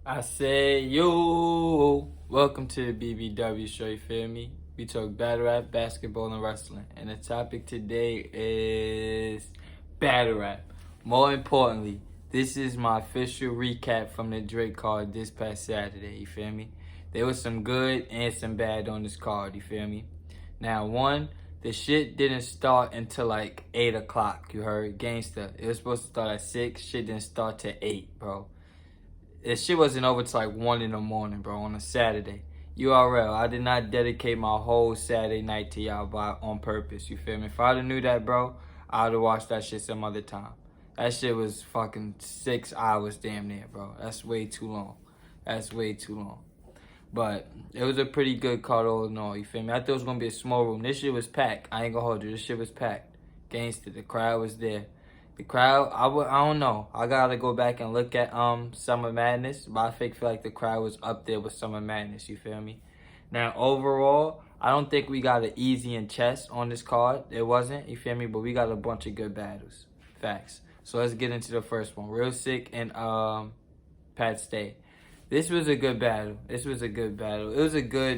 I say yo, welcome to the BBW show, you feel me? We talk battle rap, basketball, and wrestling. And the topic today is battle rap. More importantly, this is my official recap from the Drake card this past Saturday, you feel me? There was some good and some bad on this card, you feel me? Now, one, the shit didn't start until like 8 o'clock, you heard? Gangsta. It was supposed to start at 6, shit didn't start till 8, bro. This shit wasn't over till like 1 in the morning, bro, on a Saturday. URL, I did not dedicate my whole Saturday night to y'all on purpose, you feel me? If I'd have knew that, bro, I'd have watched that shit some other time. That shit was fucking 6 hours damn near, bro. That's way too long. That's way too long. But it was a pretty good card all in all, you feel me? I thought it was going to be a small room. This shit was packed. I ain't going to hold you. This shit was packed. Gangster, the crowd was there. The crowd, I don't know. I gotta go back and look at Summer Madness, but I feel like the crowd was up there with Summer Madness. You feel me? Now overall, I don't think we got an easy in chess on this card. It wasn't. You feel me? But we got a bunch of good battles. Facts. So let's get into the first one. Real Sick and Pat Stay. This was a good battle. It was a good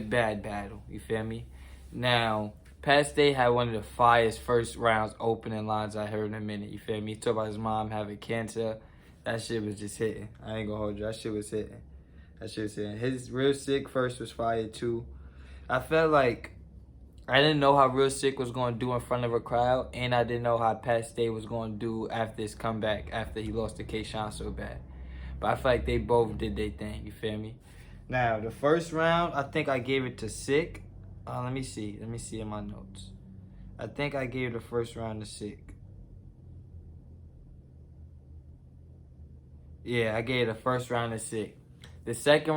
bad battle. You feel me? Now, Pat Stay had one of the finest first rounds opening lines I heard in a minute. You feel me? He talked about his mom having cancer. That shit was just hitting. I ain't gonna hold you. That shit was hitting. His Real Sick first was fire too. I felt like I didn't know how Real Sick was gonna do in front of a crowd, and I didn't know how Pat Stay was gonna do after his comeback after he lost to K-Shine so bad. But I feel like they both did their thing. You feel me? Now the first round, I think I gave it to Sick. Let me see in my notes. I think I gave the first round to Sick. Yeah, I gave the first round to Sick. The second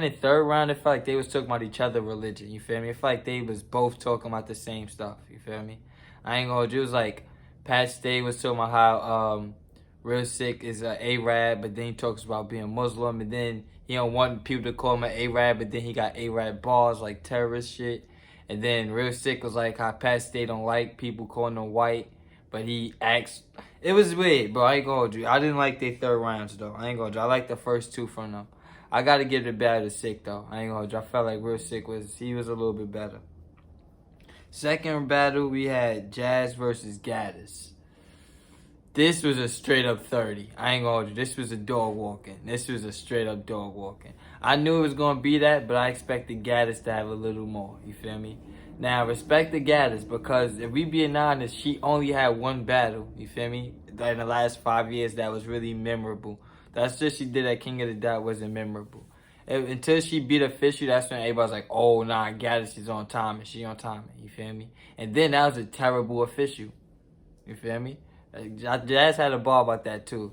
and third round, it felt like they was talking about each other religion. You feel me? It felt like they was both talking about the same stuff. You feel me? I ain't gonna hold you. It was like Pat Stay was talking about how Real Sick is a Arab, but then he talks about being Muslim, and then he don't want people to call him an Arab, but then he got Arab bars like terrorist shit. And then Real Sick was like how Pat Stay don't like people calling him white, but he acts. It was weird, bro. I ain't gonna hold you. I didn't like their third rounds though. I ain't gonna hold you. I like the first two from them. I gotta give the battle to Sick though. I ain't gonna hold you. I felt like Real Sick was a little bit better. Second battle we had Jazz versus Gaddis. This was a straight up 30. I ain't gonna hold you. This was a dog walking. This was a straight up dog walking. I knew it was gonna be that, but I expected Gaddis to have a little more. You feel me? Now, respect the Gaddis, because if we being honest, she only had one battle. You feel me? In the last 5 years, that was really memorable. That's just she did at King of the Dot wasn't memorable. Until she beat Official, that's when everybody's like, oh, nah, Gaddis is on time and she on time. You feel me? And then that was a terrible Official. You feel me? Jazz had a ball about that too.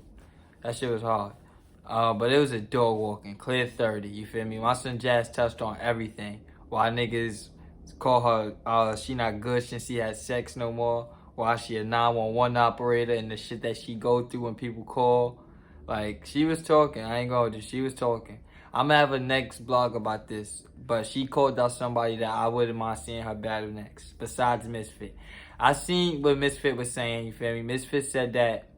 That shit was hard. But it was a dog walking, clear 30. You feel me? My son Jazz touched on everything. Why niggas call her, she not good since she had sex no more. Why she a 911 operator and the shit that she go through when people call. Like, she was talking. I ain't gonna do. She was talking. I'm gonna have a next blog about this. But she called out somebody that I wouldn't mind seeing her battle next. Besides Misfit. I seen what Misfit was saying, you feel me? Misfit said that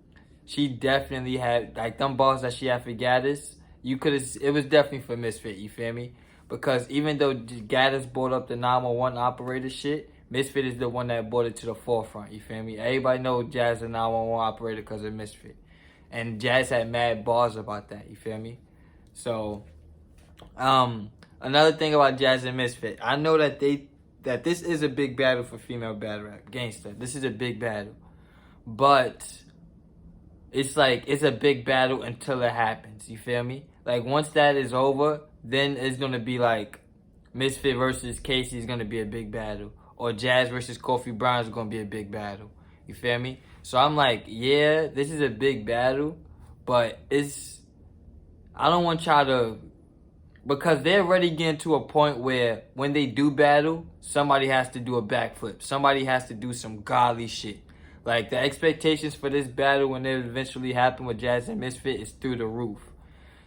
she definitely had, like, them balls that she had for Gaddis, it was definitely for Misfit, you feel me? Because even though Gaddis brought up the 911 operator shit, Misfit is the one that brought it to the forefront, you feel me? Everybody knows Jazz is a 911 operator because of Misfit. And Jazz had mad bars about that, you feel me? So, another thing about Jazz and Misfit, I know that this is a big battle for female battle rap. Gangsta. This is a big battle. But it's like, it's a big battle until it happens. You feel me? Like, once that is over, then it's going to be like Misfit versus Casey is going to be a big battle. Or Jazz versus Kofi Brown is going to be a big battle. You feel me? So I'm like, yeah, this is a big battle. But I don't want y'all to... Because they're already getting to a point where when they do battle, somebody has to do a backflip. Somebody has to do some godly shit. Like, the expectations for this battle when it eventually happen with Jazz and Misfit is through the roof.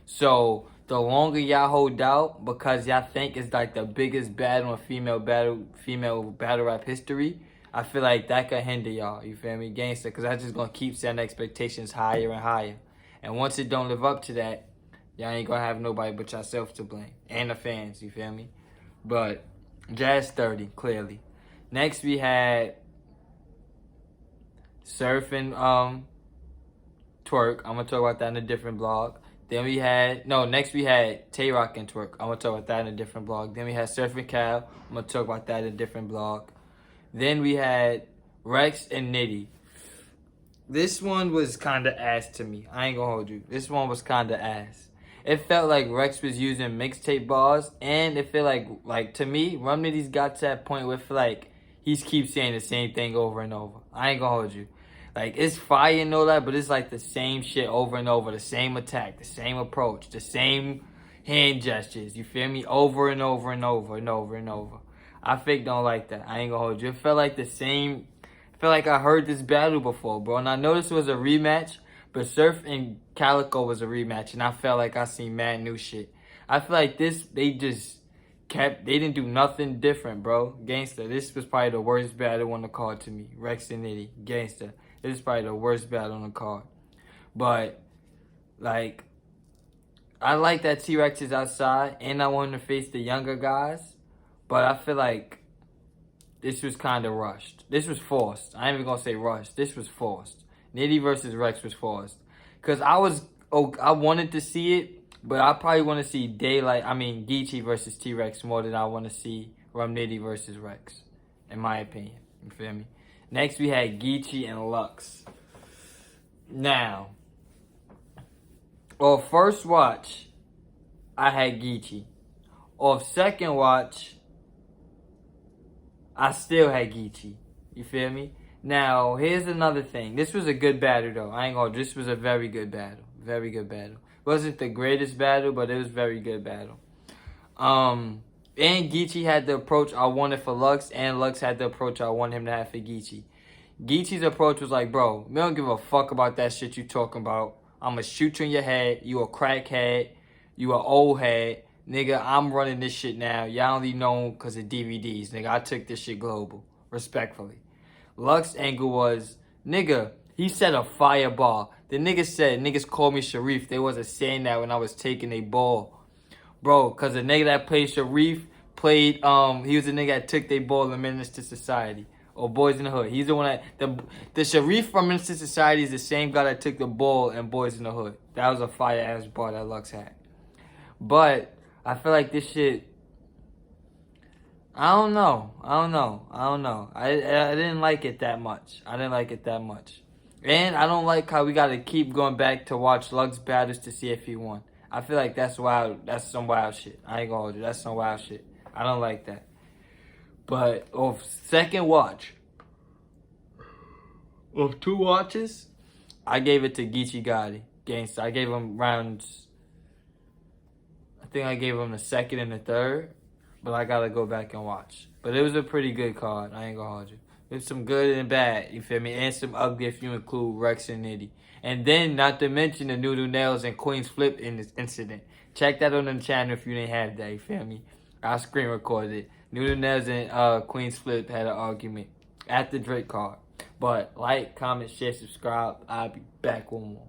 So, the longer y'all hold out, because y'all think it's like the biggest battle in female battle rap history, I feel like that could hinder y'all, you feel me? Gangsta, because that's just going to keep setting expectations higher and higher. And once it don't live up to that, Y'all ain't gonna have nobody but yourself to blame. And the fans, you feel me? But Jazz 30, clearly. Next we had Surf and Twerk. I'm gonna talk about that in a different blog. Then we had next we had Tay Rock and Twerk. I'm gonna talk about that in a different blog. Then we had Surf and Cal. I'm gonna talk about that in a different blog. Then we had Rex and Nitty. This one was kinda ass to me. I ain't gonna hold you. This one was kinda ass. It felt like Rex was using mixtape bars, and it felt like to me, Rum Nitty's got to that point where it feel like he keeps saying the same thing over and over. I ain't gonna hold you. Like, it's fire and all that, but it's like the same shit over and over. The same attack, the same approach, the same hand gestures. You feel me? Over and over and over and over and over. I fake don't like that. I ain't gonna hold you. It felt like the same. I feel like I heard this battle before, bro. And I know this was a rematch, but Surf and Calico was a rematch, and I felt like I seen mad new shit. I feel like they didn't do nothing different, bro. Gangsta, this was probably the worst battle on the card to me. Rex and Nitty, Gangsta. This is probably the worst battle on the card. But, like, I like that T-Rex is outside, and I want him to face the younger guys, but I feel like this was kind of rushed. This was forced. I ain't even gonna say rushed. This was forced. Nitty versus Rex was forced. Because I wanted to see it, but I probably want to see Geechee versus T-Rex more than I want to see Rum Nitty versus Rex, in my opinion. You feel me? Next, we had Geechee and Lux. Now, on first watch, I had Geechee. On second watch, I still had Geechee. You feel me? Now, here's another thing. This was a good battle, though. I ain't gonna. This was a very good battle. Very good battle. Wasn't the greatest battle, but it was very good battle. And Geechee had the approach I wanted for Lux, and Lux had the approach I wanted him to have for Geechee. Geechee's approach was like, bro, we don't give a fuck about that shit you talking about. I'ma shoot you in your head. You a crackhead. You a old head. Nigga, I'm running this shit now. Y'all only know because of DVDs. Nigga, I took this shit global. Respectfully. Lux angle was, nigga, he said a fireball. The nigga said, niggas called me Sharif. They wasn't saying that when I was taking a ball. Bro, because the nigga that played Sharif he was the nigga that took their ball in Menace to Society. Or Boys in the Hood. He's the one that, the Sharif from Menace to Society is the same guy that took the ball in Boys in the Hood. That was a fire ass ball that Lux had. But, I feel like this shit, I don't know. I didn't like it that much. And I don't like how we gotta keep going back to watch Lux battles to see if he won. I feel like that's wild. That's some wild shit. I ain't gonna hold you. That's some wild shit. I don't like that. But of second watch, of two watches, I gave it to Geechee Gotti. Gangsta. I gave him rounds. I think I gave him the second and the third. But I gotta go back and watch. But it was a pretty good card. I ain't gonna hold you. There's some good and bad, you feel me? And some ugly if you include Rex and Nitty. And then, not to mention the Noodle Nails and Queen's Flip in this incident. Check that on the channel if you didn't have that, you feel me? I screen recorded it. Noodle Nails and Queen's Flip had an argument at the Drake card. But like, comment, share, subscribe. I'll be back with more.